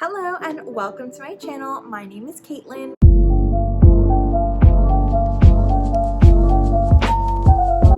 Hello and welcome to my channel. My name is Caitlin.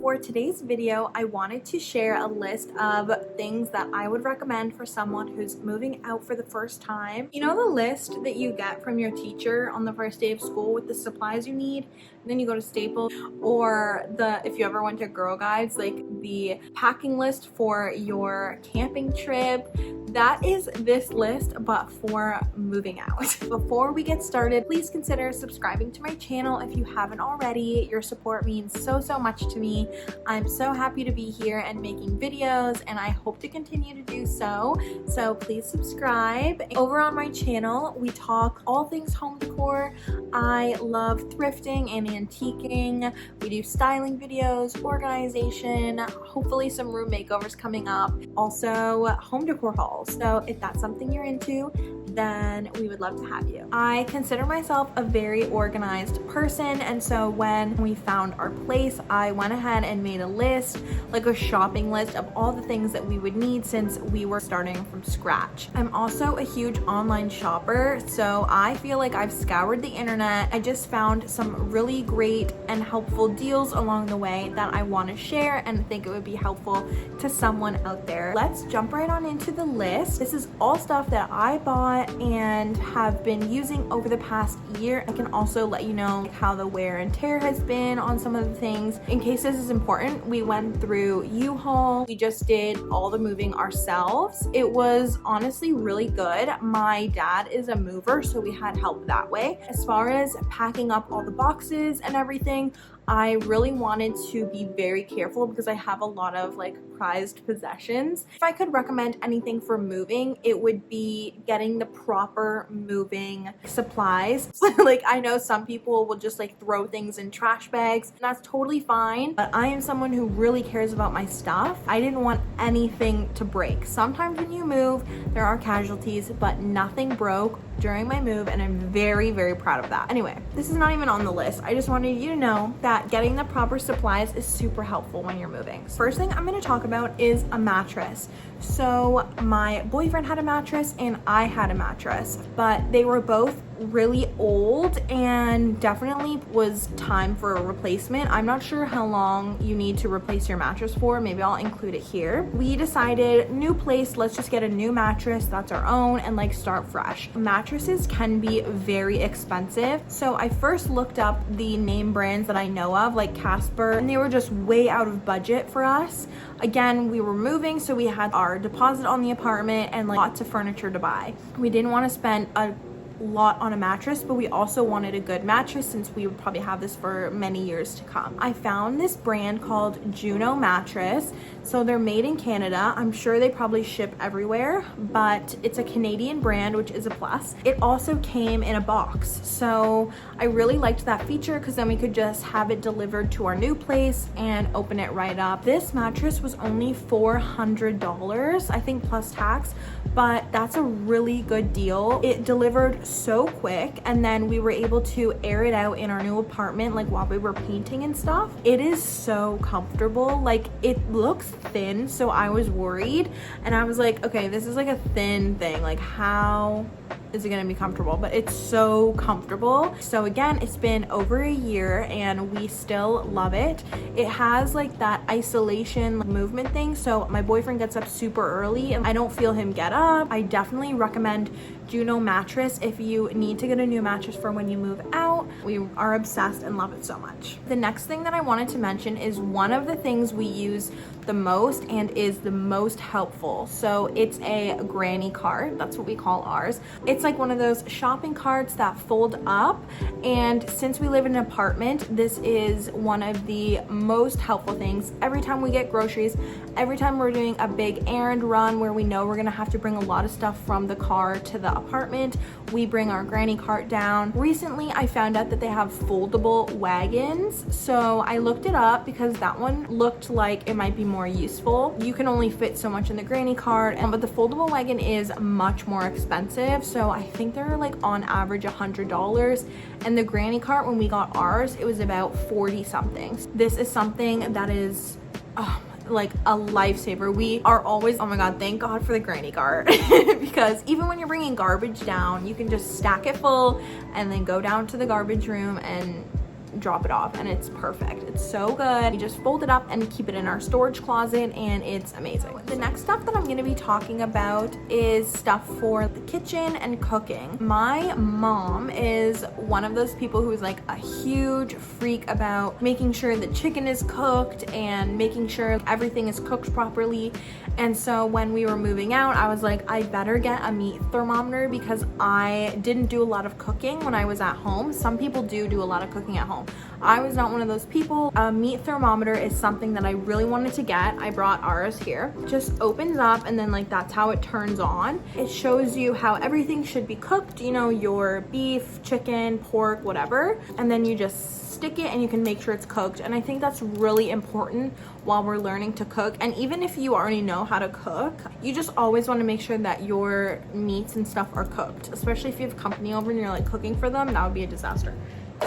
For today's video, I wanted to share a list of things that I would recommend for someone who's moving out for the first time. You know the list that you get from your teacher on the first day of school with the supplies you need? And then you go to Staples, or if you ever went to Girl Guides, like the packing list for your camping trip. That is this list, but for moving out. Before we get started, please consider subscribing to my channel if you haven't already. Your support means so much to me. I'm so happy to be here and making videos, and I hope to continue to do so. So please subscribe. Over on my channel, we talk all things home decor. I love thrifting and antiquing. We do styling videos, organization, hopefully some room makeovers coming up. Also, home decor hauls. So if that's something you're into, then we would love to have you. I consider myself a very organized person, and so when we found our place, I went ahead and made a list, like a shopping list of all the things that we would need since we were starting from scratch. I'm also a huge online shopper, so I feel like I've scoured the internet. I just found some really great and helpful deals along the way that I want to share and think it would be helpful to someone out there. Let's jump right on into the list. This is all stuff that I bought and have been using over the past year. I can also let you know how the wear and tear has been on some of the things. In case this is important, we went through U-Haul. We just did all the moving ourselves. It was honestly really good. My dad is a mover, so we had help that way. As far as packing up all the boxes and everything, I really wanted to be very careful because I have a lot of prized possessions. If I could recommend anything for moving, it would be getting the proper moving supplies. I know some people will just throw things in trash bags, and that's totally fine, but I am someone who really cares about my stuff. I didn't want anything to break. Sometimes when you move, there are casualties, but nothing broke during my move, and I'm very proud of that. Anyway, this is not even on the list. I just wanted you to know that getting the proper supplies is super helpful when you're moving. First thing I'm going to talk about is a mattress. So my boyfriend had a mattress and I had a mattress, but they were both really old and definitely was time for a replacement. I'm not sure how long you need to replace your mattress for. Maybe I'll include it here. We decided, new place, let's just get a new mattress that's our own and start fresh. Mattresses can be very expensive, so I first looked up the name brands that I know of, like Casper, and they were just way out of budget for us. Again, we were moving, so we had our deposit on the apartment and lots of furniture to buy. We didn't want to spend a lot on a mattress, but we also wanted a good mattress since we would probably have this for many years to come. I found this brand called Juno mattress. So they're made in Canada. I'm sure they probably ship everywhere, but it's a Canadian brand, which is a plus. It also came in a box, so I really liked that feature because then we could just have it delivered to our new place and open it right up. This mattress was only $400, I think, plus tax, but that's a really good deal. It delivered so quick, and then we were able to air it out in our new apartment while we were painting and stuff. It is so comfortable. It looks thin, so I was worried, and I was like, okay, this is a thin thing, how is it gonna be comfortable? But it's so comfortable. So again, it's been over a year and we still love it. It has that isolation movement thing, so my boyfriend gets up super early and I don't feel him get up. I definitely recommend Juno mattress if you need to get a new mattress for when you move out. We are obsessed and love it so much. The next thing that I wanted to mention is one of the things we use the most and is the most helpful. So it's a granny cart. That's what we call ours. It's one of those shopping carts that fold up, and since we live in an apartment, this is one of the most helpful things. Every time we get groceries, every time we're doing a big errand run where we know we're gonna have to bring a lot of stuff from the car to the apartment, we bring our granny cart down. Recently, I found out that they have foldable wagons, so I looked it up because that one looked like it might be more useful. You can only fit so much in the granny cart, but the foldable wagon is much more expensive, so I think they're on average $100, and the granny cart, when we got ours, it was about 40 something. This is something that is like a lifesaver. We are always, oh my god, thank God for the granny cart because even when you're bringing garbage down, you can just stack it full and then go down to the garbage room and drop it off, and it's perfect. It's so good. We just fold it up and keep it in our storage closet, and it's amazing. The next stuff that I'm going to be talking about is stuff for the kitchen and cooking. My mom is one of those people who's like a huge freak about making sure the chicken is cooked and making sure everything is cooked properly. And so when we were moving out, I was like, I better get a meat thermometer because I didn't do a lot of cooking when I was at home. Some people do a lot of cooking at home. I was not one of those people. A meat thermometer is something that I really wanted to get. I brought ours here. It just opens up and then like that's how it turns on. It shows you how everything should be cooked, you know, your beef, chicken, pork, whatever. And then you just stick it and you can make sure it's cooked. And I think that's really important while we're learning to cook. And even if you already know how to cook, you just always want to make sure that your meats and stuff are cooked, especially if you have company over and you're like cooking for them. That would be a disaster.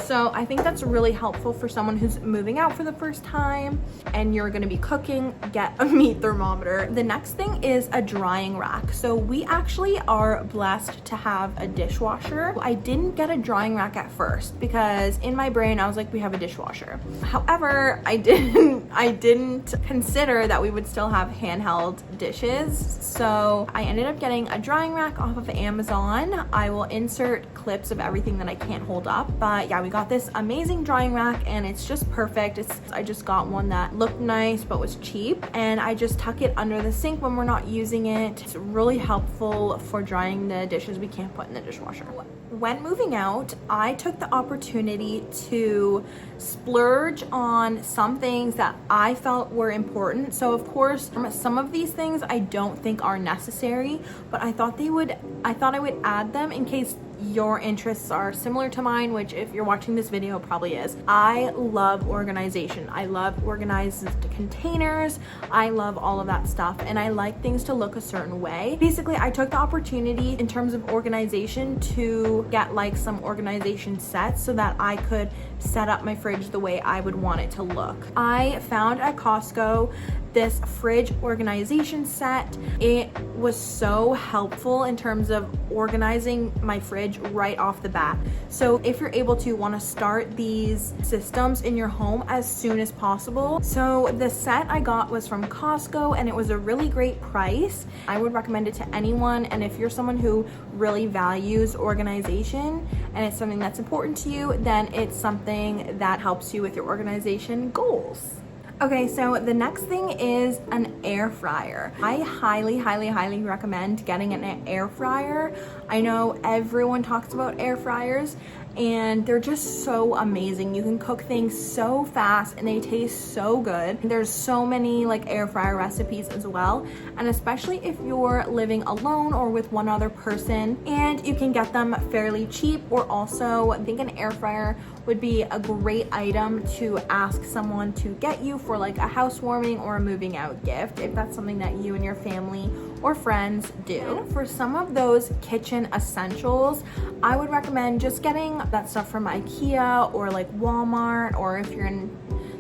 So I think that's really helpful for someone who's moving out for the first time and you're gonna be cooking, get a meat thermometer. The next thing is a drying rack. So we actually are blessed to have a dishwasher. I didn't get a drying rack at first because in my brain I was like, we have a dishwasher. However, I didn't consider that we would still have handheld dishes. So I ended up getting a drying rack off of Amazon. I will insert clips of everything that I can't hold up, but yeah, we got this amazing drying rack and it's just perfect. I just got one that looked nice but was cheap, and I just tuck it under the sink when we're not using it. It's really helpful for drying the dishes we can't put in the dishwasher. When moving out, I took the opportunity to splurge on some things that I felt were important. So of course, some of these things I don't think are necessary, but I thought I would add them in case your interests are similar to mine, which if you're watching this video probably is. I love organization. I love organized containers. I love all of that stuff, and I like things to look a certain way. Basically, I took the opportunity in terms of organization to get like some organization sets so that I could set up my fridge the way I would want it to look. I found at Costco this fridge organization set. It was so helpful in terms of organizing my fridge right off the bat. So if you're able to, want to start these systems in your home as soon as possible. So the set I got was from Costco and it was a really great price. I would recommend it to anyone, and if you're someone who really values organization and it's something that's important to you, then it's something that helps you with your organization goals. Okay, so the next thing is an air fryer. I highly recommend getting an air fryer. I know everyone talks about air fryers and they're just so amazing. You can cook things so fast and they taste so good. There's so many like air fryer recipes as well, and especially if you're living alone or with one other person, and you can get them fairly cheap. Or also, I think an air fryer would be a great item to ask someone to get you for like a housewarming or a moving out gift, if that's something that you and your family or friends do. For some of those kitchen essentials, I would recommend just getting that stuff from IKEA or like Walmart, or if you're in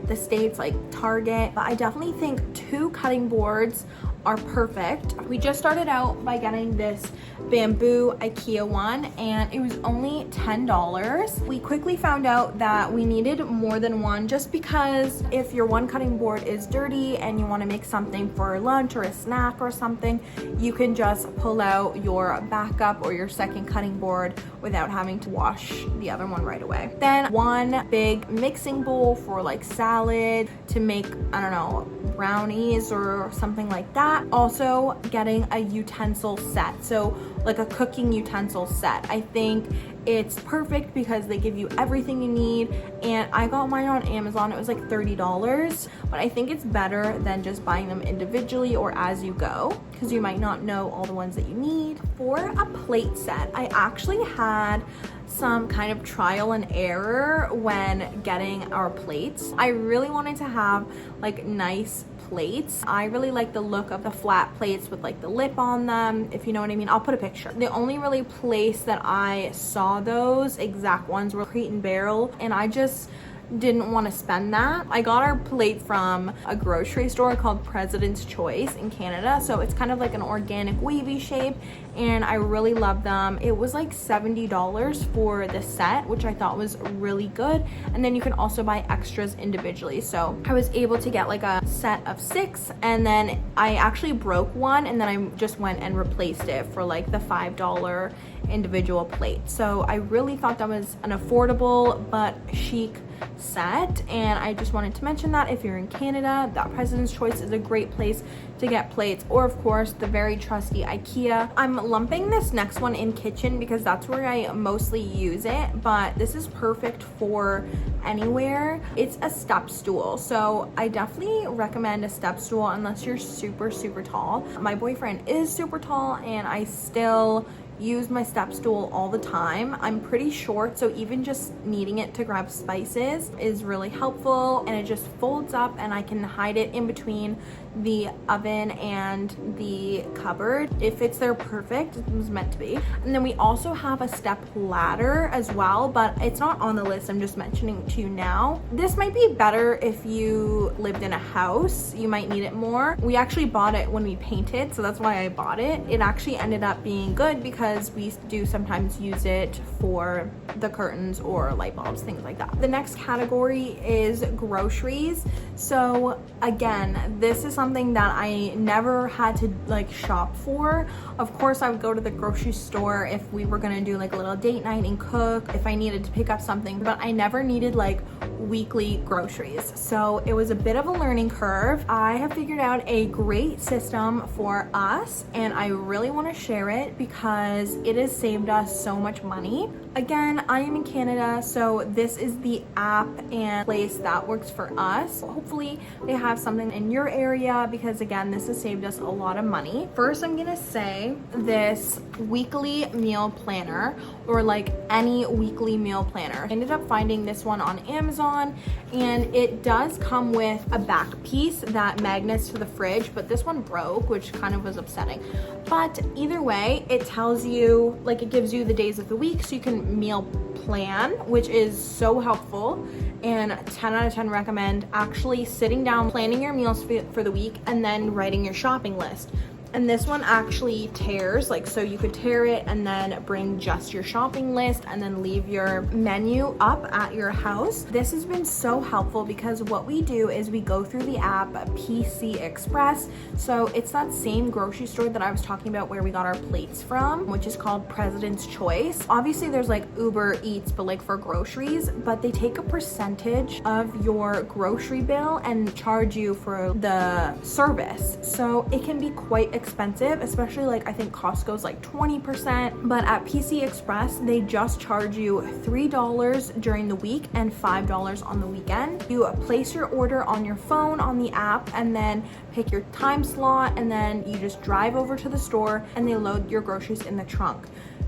the States, like Target. But I definitely think 2 cutting boards are perfect. We just started out by getting this bamboo IKEA one, and it was only $10. We quickly found out that we needed more than one, just because if your one cutting board is dirty and you want to make something for lunch or a snack or something, you can just pull out your backup or your second cutting board without having to wash the other one right away. Then one big mixing bowl for like salad, to make, I don't know, brownies or something like that. Also getting a utensil set, so like a cooking utensil set. I think it's perfect because they give you everything you need, and I got mine on Amazon. It was like $30, but I think it's better than just buying them individually or as you go, because you might not know all the ones that you need. For a plate set, I actually had some kind of trial and error when getting our plates. I really wanted to have like nice plates. I really like the look of the flat plates with like the lip on them, if you know what I mean. I'll put a picture. The only really place that I saw those exact ones were Crate and Barrel, and I just didn't want to spend that. I got our plate from a grocery store called President's Choice in Canada. So it's kind of like an organic wavy shape, and I really love them. It was like $70 for the set, which I thought was really good. And then you can also buy extras individually. So I was able to get like a set of 6, and then I actually broke one, and then I just went and replaced it for like the $5 individual plate. So I really thought that was an affordable but chic set, and I just wanted to mention that if you're in Canada, that President's Choice is a great place to get plates, or of course the very trusty IKEA. I'm lumping this next one in kitchen because that's where I mostly use it, but this is perfect for anywhere. It's a step stool, so I definitely recommend a step stool unless you're super tall. My boyfriend is super tall, and I still use my step stool all the time. I'm pretty short, so even just needing it to grab spices is really helpful, and it just folds up and I can hide it in between the oven and the cupboard. It fits there perfect. It was meant to be. And then we also have a step ladder as well, but it's not on the list. I'm just mentioning it to you now. This might be better if you lived in a house. You might need it more. We actually bought it when we painted, so that's why I bought it. It actually ended up being good because we do sometimes use it for the curtains or light bulbs, things like that. The next category is groceries. So again, this is something that I never had to like shop for. Of course, I would go to the grocery store if we were gonna do like a little date night and cook, if I needed to pick up something, but I never needed like weekly groceries. So it was a bit of a learning curve. I have figured out a great system for us, and I really want to share it because it has saved us so much money. Again, I am in Canada, so this is the app and place that works for us. Hopefully they have something in your area because again, this has saved us a lot of money. First, I'm gonna say this weekly meal planner, or like any weekly meal planner. I ended up finding this one on Amazon, and it does come with a back piece that magnets to the fridge, but this one broke, which kind of was upsetting. But either way, it tells you, like, it gives you the days of the week so you can meal plan, which is so helpful. And 10 out of 10 recommend actually sitting down, planning your meals for the week, and then writing your shopping list. And this one actually tears, like, so you could tear it and then bring just your shopping list and then leave your menu up at your house. This has been so helpful because what we do is we go through the app PC Express. So it's that same grocery store that I was talking about where we got our plates from, which is called President's Choice. Obviously there's like Uber Eats, but like for groceries, but they take a percentage of your grocery bill and charge you for the service. So it can be quite expensive, especially like I think Costco's like 20%, but at PC Express they just charge you $3 during the week and $5 on the weekend. You place your order on your phone on the app and then pick your time slot, and then you just drive over to the store and they load your groceries in the trunk.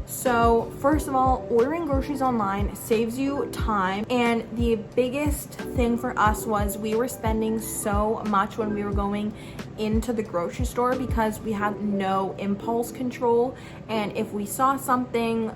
So first of all, ordering groceries online saves you time, and the biggest thing for us was we were spending so much when we were going into the grocery store because we had no impulse control, and if we saw something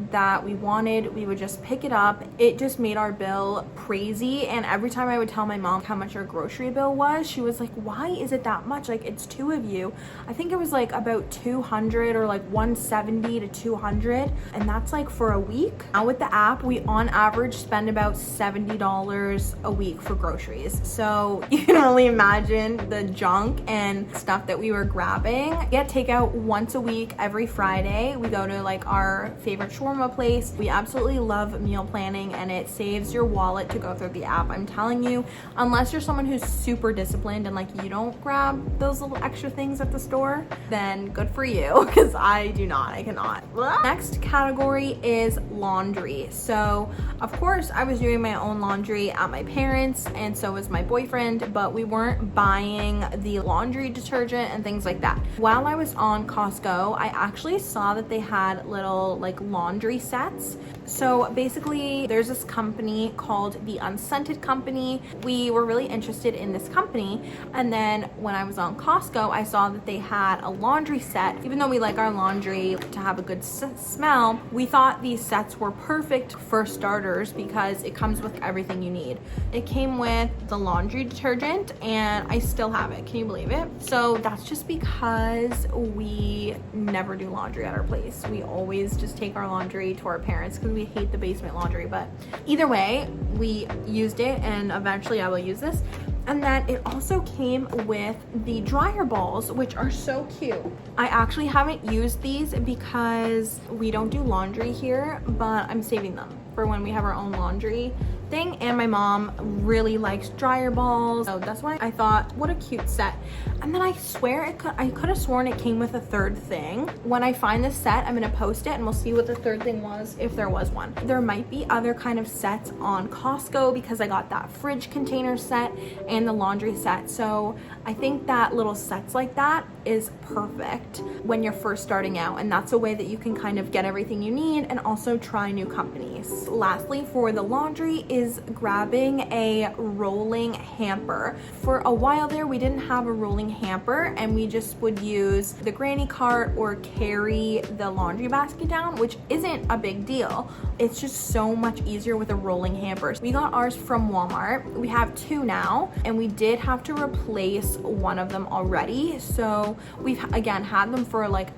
that we wanted, we would just pick it up. It just made our bill crazy, and every time I would tell my mom how much our grocery bill was, she was like, why is it that much? Like, it's 2 of you. I think it was like about 200 or like 170 to 200, and that's like for a week. Now with the app, we on average spend about $70 a week for groceries. So you can only imagine the junk and stuff that we were grabbing. We get takeout once a week every Friday. We go to like our favorite shawarma place. We absolutely love meal planning, and it saves your wallet to go through the app. I'm telling you, unless you're someone who's super disciplined and like you don't grab those little extra things at the store, then good for you, because I do not. I cannot. Next category is laundry. So of course I was doing my own laundry at my parents', and so was my boyfriend, but we weren't buying the laundry detergent and things like that. While I was on Costco, I actually saw that they had little like laundry sets. So basically there's this company called the Unscented Company. We were really interested in this company, and then when I was on Costco, I saw that they had a laundry set. Even though we like our laundry to have a good smell, we thought these sets were perfect for starters because it comes with everything you need. It came with the laundry detergent, and I still have it. Can you believe it? So that's just because we never do laundry at our place. We always just take our laundry to our parents because we hate the basement laundry. But either way, we used it, and eventually I will use this. And then it also came with the dryer balls, which are so cute. I actually haven't used these because we don't do laundry here, but I'm saving them for when we have our own laundry thing, and my mom really likes dryer balls, so that's why I thought, what a cute set. And then I swear I could have sworn it came with a third thing. When I find this set, I'm gonna post it and we'll see what the third thing was, if there was one. There might be other kind of sets on Costco because I got that fridge container set and the laundry set, so I think that little sets like that is perfect when you're first starting out, and that's a way that you can kind of get everything you need and also try new companies. Lastly, for the laundry is grabbing a rolling hamper. For a while there, we didn't have a rolling hamper, and we just would use the granny cart or carry the laundry basket down, which isn't a big deal. It's just so much easier with a rolling hamper. We got ours from Walmart. We have two now, and we did have to replace one of them already. So we've again had them for like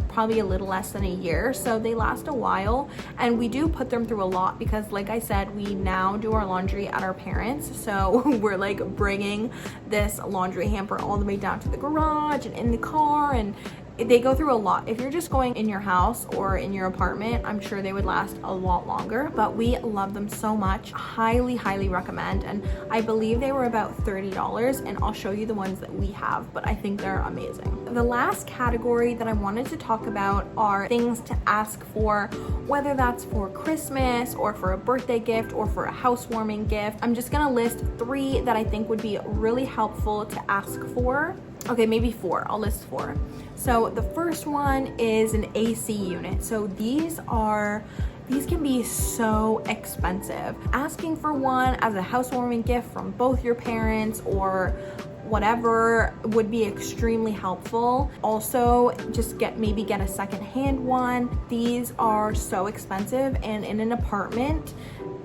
probably a little less than a year, so they last a while, and we do put them through a lot because, like I said, we now do our laundry at our parents, so we're like bringing this laundry hamper all the way down to the garage and in the car, and they go through a lot. If you're just going in your house or in your apartment, I'm sure they would last a lot longer, but we love them so much. Highly recommend, and I believe they were about $30, and I'll show you the ones that we have, but I think they're amazing. The last category that I wanted to talk about are things to ask for, whether that's for Christmas or for a birthday gift or for a housewarming gift. I'm just gonna list 3 that I think would be really helpful to ask for. Okay, maybe 4. I'll list 4. So the first one is an AC unit. So these can be so expensive. Asking for one as a housewarming gift from both your parents or whatever would be extremely helpful. Also, just maybe get a second-hand one. These are so expensive, and in an apartment,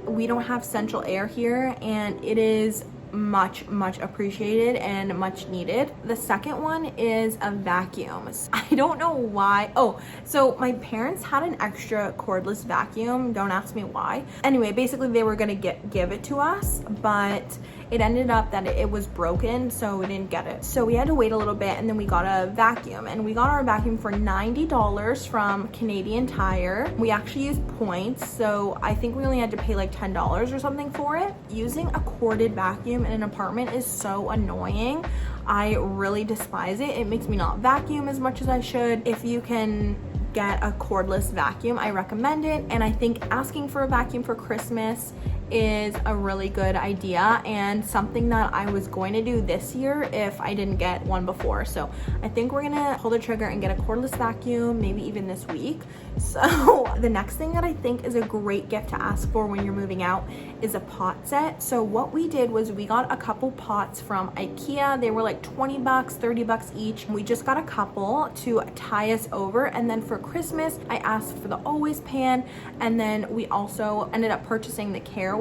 we don't have central air here, and it is much appreciated and much needed. The second one is a vacuum. I don't know why. Oh, so my parents had an extra cordless vacuum. Don't ask me why. Anyway, basically they were gonna give it to us, but it ended up that it was broken, so we didn't get it. So we had to wait a little bit, and then we got a vacuum, and we got our vacuum for $90 from Canadian Tire. We actually used points, so I think we only had to pay like $10 or something for it. Using a corded vacuum in an apartment is so annoying. I really despise it. It makes me not vacuum as much as I should. If you can get a cordless vacuum, I recommend it, and I think asking for a vacuum for Christmas is a really good idea, and something that I was going to do this year if I didn't get one before. So I think we're gonna pull the trigger and get a cordless vacuum, maybe even this week. So the next thing that I think is a great gift to ask for when you're moving out is a pot set. So what we did was we got a couple pots from IKEA. They were like 20 bucks, 30 bucks each. We just got a couple to tie us over, and then for Christmas I asked for the always pan, and then we also ended up purchasing the caraway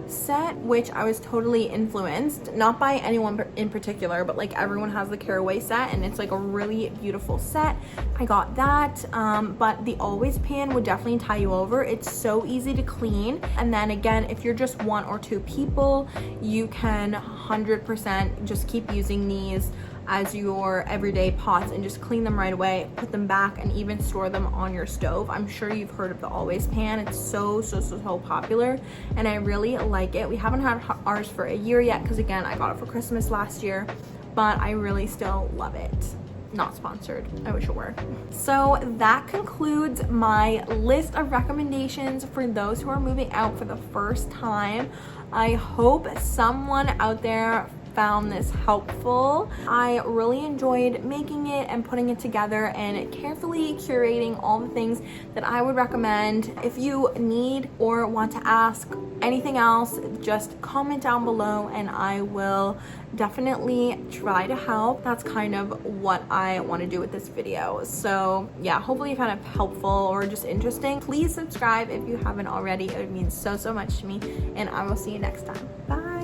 set, which I was totally influenced, not by anyone in particular, but like everyone has the caraway set, and it's like a really beautiful set. I got that, but the always pan would definitely tie you over. It's so easy to clean, and then again, if you're just 1 or 2 people, you can 100% just keep using these as your everyday pots and just clean them right away, put them back, and even store them on your stove. I'm sure you've heard of the always pan. It's so popular, and I really like it. We haven't had ours for a year yet because again, I got it for Christmas last year, but I really still love it. Not sponsored, I wish it were. So that concludes my list of recommendations for those who are moving out for the first time. I hope someone out there found this helpful. I really enjoyed making it and putting it together and carefully curating all the things that I would recommend. If you need or want to ask anything else, just comment down below and I will definitely try to help. That's kind of what I want to do with this video. So yeah, hopefully you found it helpful or just interesting. Please subscribe if you haven't already. It would mean so much to me, and I will see you next time. Bye.